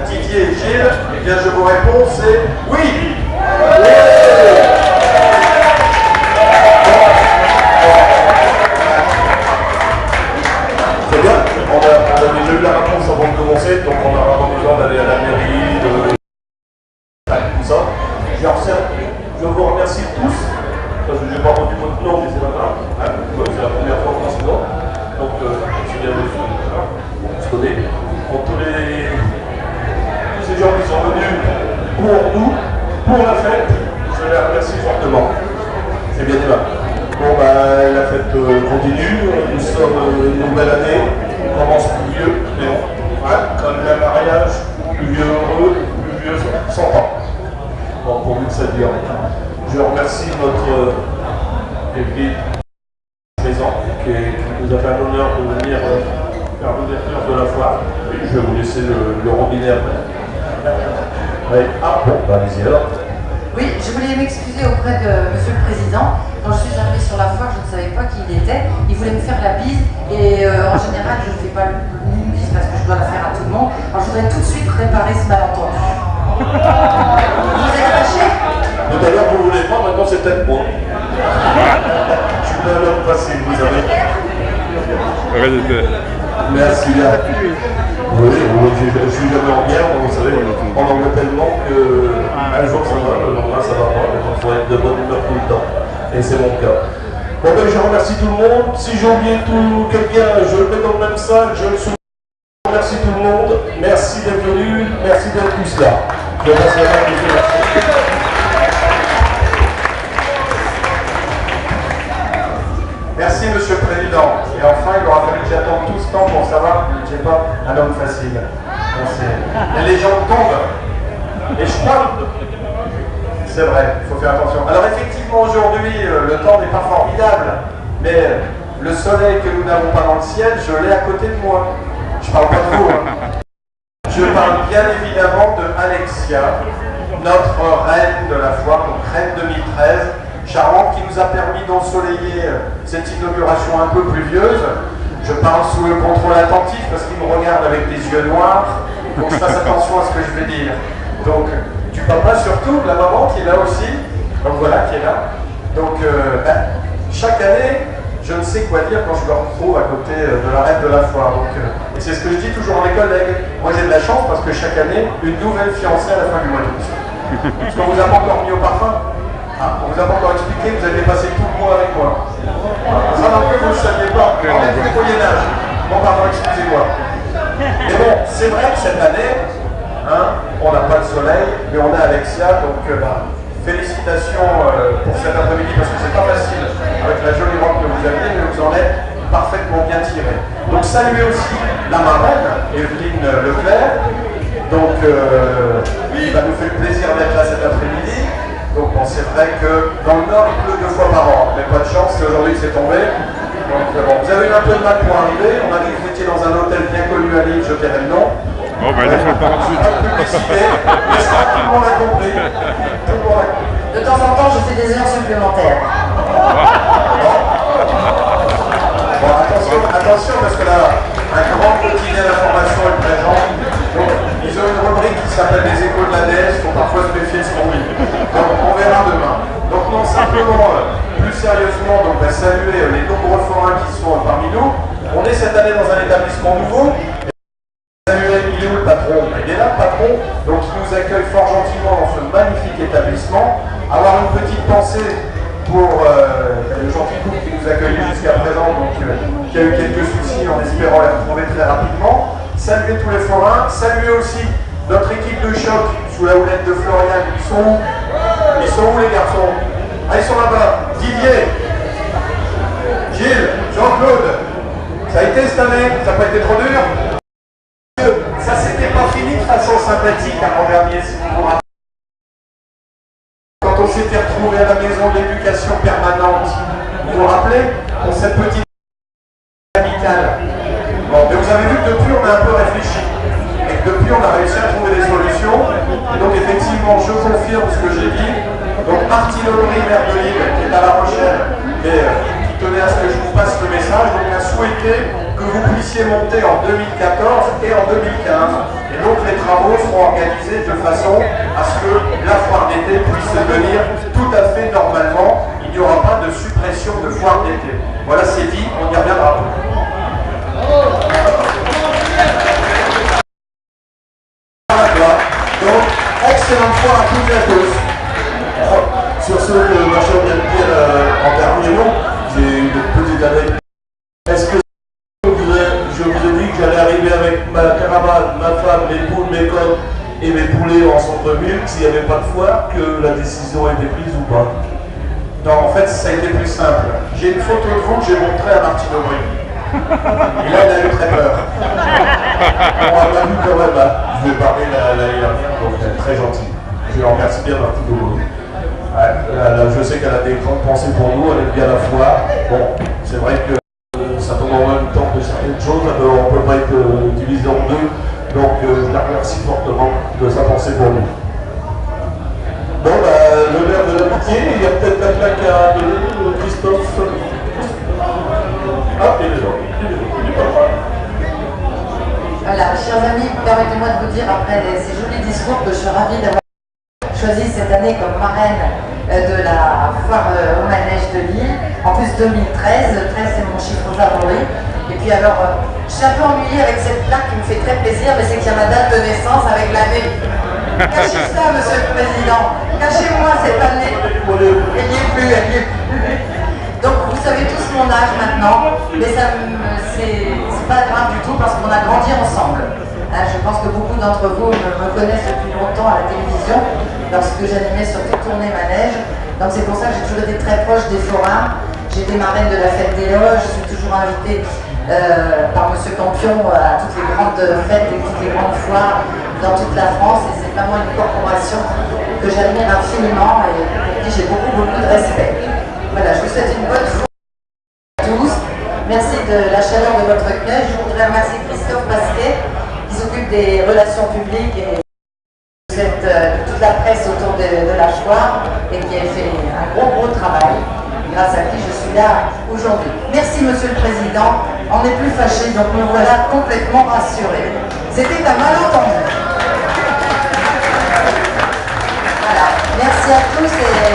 Didier et Gilles, eh bien je vous réponds, c'est oui. C'est bien, on a déjà eu la réponse avant de commencer, donc on aura pas besoin d'aller à la mairie, tout ça. Je vous remercie tous, parce que je n'ai pas entendu votre nom, mais c'est pas grave. C'est la première fois qu'on se voit. Donc, c'est bien reçu, on se connaît. Pour tous ces gens qui sont venus pour nous, pour la fête, je les remercie fortement. C'est bien dit là. Bon, bah, la fête continue, nous sommes une nouvelle année, on commence plus vieux, mais bon, comme le mariage, plus vieux heureux, plus vieux 100 ans. Bon, pourvu que ça dure. Je remercie notre équipe présent qui nous a fait l'honneur de venir faire l'ouverture de la foire. Et je vais vous laisser le robinet après. Ouais. Ah bon, bah allez-y alors. Oui, je voulais m'excuser auprès de Monsieur le Président. Quand je suis arrivée sur la foire, je ne savais pas qui il était. Il voulait me faire la bise et en général, je ne fais pas une bise parce que je dois la faire à tout le monde. Alors je voudrais tout de suite réparer ce malentendu. Vous êtes fâché? Tout à l'heure vous voulez pas, maintenant c'est peut-être moi. Je suis pas un homme facile, vous savez. Merci bien. Oui, je suis jamais en guerre, vous savez, on en met tellement qu'un jour ça va, le lendemain ça va pas, il faut être de bonne humeur tout le temps. Et c'est mon cas. Bon ben je remercie tout le monde. Si j'ai oublié quelqu'un, je le mets dans le même sac, je le soumets. Merci tout le monde, merci d'être venu, merci d'être tous là. Je remercie la main du Merci Monsieur le Président. Et enfin, il aura fallu que j'attende tout ce temps pour savoir que je n'étais pas un homme facile. Les légendes tombent. Et je crois, c'est vrai, il faut faire attention. Alors effectivement, aujourd'hui, le temps n'est pas formidable, mais le soleil que nous n'avons pas dans le ciel, je l'ai à côté de moi. Je parle pas de vous. Je parle bien évidemment de Alexia, notre reine de la foire, donc reine 2013. Charmante, qui nous a permis d'ensoleiller cette inauguration un peu pluvieuse. Je parle sous le contrôle attentif parce qu'il me regarde avec des yeux noirs, donc je fasse attention à ce que je vais dire. Donc, du papa surtout, la maman qui est là aussi, donc voilà, qui est là. Donc, chaque année, je ne sais quoi dire quand je me retrouve à côté de la reine de la foire. Donc, et c'est ce que je dis toujours à mes collègues. Moi j'ai de la chance parce que chaque année, une nouvelle fiancée à la fin du mois d'août. Parce qu'on vous a pas encore mis au parfum. Ah, on vous a pas encore expliqué, vous avez passé tout le mois avec moi. Ça non plus, vous ne le saviez pas. On est plus Moyen-Âge. Bon, pardon, excusez-moi. Mais bon, c'est vrai que cette année, on n'a pas le soleil, mais on a Alexia, donc félicitations pour cet après-midi, parce que c'est pas facile avec la jolie robe que vous aviez, mais vous en êtes parfaitement bien tiré. Donc saluez aussi la marraine, Evelyne Leclerc. Donc, ça nous fait le plaisir d'être là cet après-midi. Donc bon, c'est vrai que dans le Nord, il pleut 2 fois par an. Mais pas de chance, c'est aujourd'hui que c'est tombé. Donc bon, vous avez eu un peu de mal pour arriver. On a dit que vous étiez dans un hôtel bien connu à Lille, je dirais le nom. Oh, bah, il faut le faire ensuite. Publicité, mais ça, tout le monde a compris. Tout le monde a compris. De temps en temps, je fais des heures supplémentaires. Bon, attention, parce que là, un grand quotidien d'information est présent. Donc, ils ont une rubrique qui s'appelle les échos de la déesse, il faut parfois se méfier de ce qu'on dit. Donc, on verra demain. Donc, non, simplement, plus sérieusement, donc, saluer les nombreux forains qui sont parmi nous. On est cette année dans un établissement nouveau. Saluer, il est où le patron? Il est là, le patron. Donc, il nous accueille fort gentiment dans ce magnifique établissement. Avoir une petite pensée pour le gentil couple qui nous accueille jusqu'à présent, donc qui a eu quelques soucis en espérant les retrouver très rapidement. Saluer tous les forains, saluer aussi notre équipe de choc sous la houlette de Florian. Ils sont où? Ils sont où les garçons? Ah, ils sont là-bas. Didier, Gilles, Jean-Claude, ça a été cette année? Ça n'a pas été trop dur? Ça s'était pas fini de façon sympathique à l'an dernier, si vous vous rappelez. Quand on s'était retrouvé à la maison de l'éducation permanente, vous vous rappelez? Pour cette petite amicale. Bon, mais vous avez vu que depuis on a un peu réfléchi. Et que depuis on a réussi à trouver des solutions. Et donc effectivement, je confirme ce que j'ai dit. Donc Martine Aubry, maire de Lille, qui est à La Rochelle, mais qui tenait à ce que je vous passe le message, donc a souhaité que vous puissiez monter en 2014 et en 2015. Et donc travaux seront organisés de façon à ce que la foire d'été puisse se tenir tout à fait normalement. Il n'y aura pas de suppression de foire d'été. Voilà, c'est dit, on y reviendra. Donc, excellente foire à toutes et à tous. Sur ce que Marchand vient de dire en terminant, j'ai une petite anecdote. Est-ce que je vous ai dit que j'allais arriver avec ma caravane, ma femme, mes poules, mes coqs et mes poulets en centre-ville s'il n'y avait pas de foire, que la décision a été prise ou pas? Non, en fait, ça a été plus simple. J'ai une photo de vous que j'ai montrée à Martine Aubry. Et là, elle a eu très peur. On m'a pas vu quand même. Hein. Je vais parler l'année dernière, donc elle est très gentille. Je la remercie bien, Martine Aubry. Ouais, je sais qu'elle a des grandes pensées pour nous, elle aime bien la foire. Bon, c'est vrai que ça tombe en même temps de certaines choses, on ne peut pas être divisé en deux, donc je la remercie fortement de sa pensée pour nous. Bon, le maire de l'amitié, il y a peut-être la plaque à donner, Christophe. Ah, il est là. Voilà, chers amis, permettez-moi de vous dire, après ces jolis discours, que je suis ravie d'avoir choisi cette année comme marraine de la foire au manège de Lille. En plus 2013, 13 c'est mon chiffre favori. Et puis alors, je suis un peu ennuyée avec cette plaque qui me fait très plaisir, mais c'est qu'il y a ma date de naissance avec l'année. Cachez ça, monsieur le président. Cachez-moi cette année. Elle n'y est plus, elle n'y est plus. Donc vous savez tous mon âge maintenant, mais c'est pas grave du tout parce qu'on a grandi ensemble. Je pense que beaucoup d'entre vous me connaissent depuis longtemps à la télévision lorsque j'animais surtout Tournée Manège. Donc c'est pour ça que j'ai toujours été très proche des forains. J'étais marraine de la fête des loges, je suis toujours invitée par Monsieur Campion à toutes les grandes fêtes et toutes les grandes foires dans toute la France. Et c'est vraiment une corporation que j'admire infiniment et pour qui j'ai beaucoup de respect. Voilà, je vous souhaite une bonne foire à tous. Merci de la chaleur de votre accueil. Je voudrais remercier Christophe Pasquet qui s'occupe des relations publiques et toute la presse autour de la foire et qui a fait un gros travail, grâce à qui je suis là aujourd'hui. Merci Monsieur le Président, on n'est plus fâchés, donc nous voilà complètement rassurés. C'était un malentendu. Voilà, merci à tous et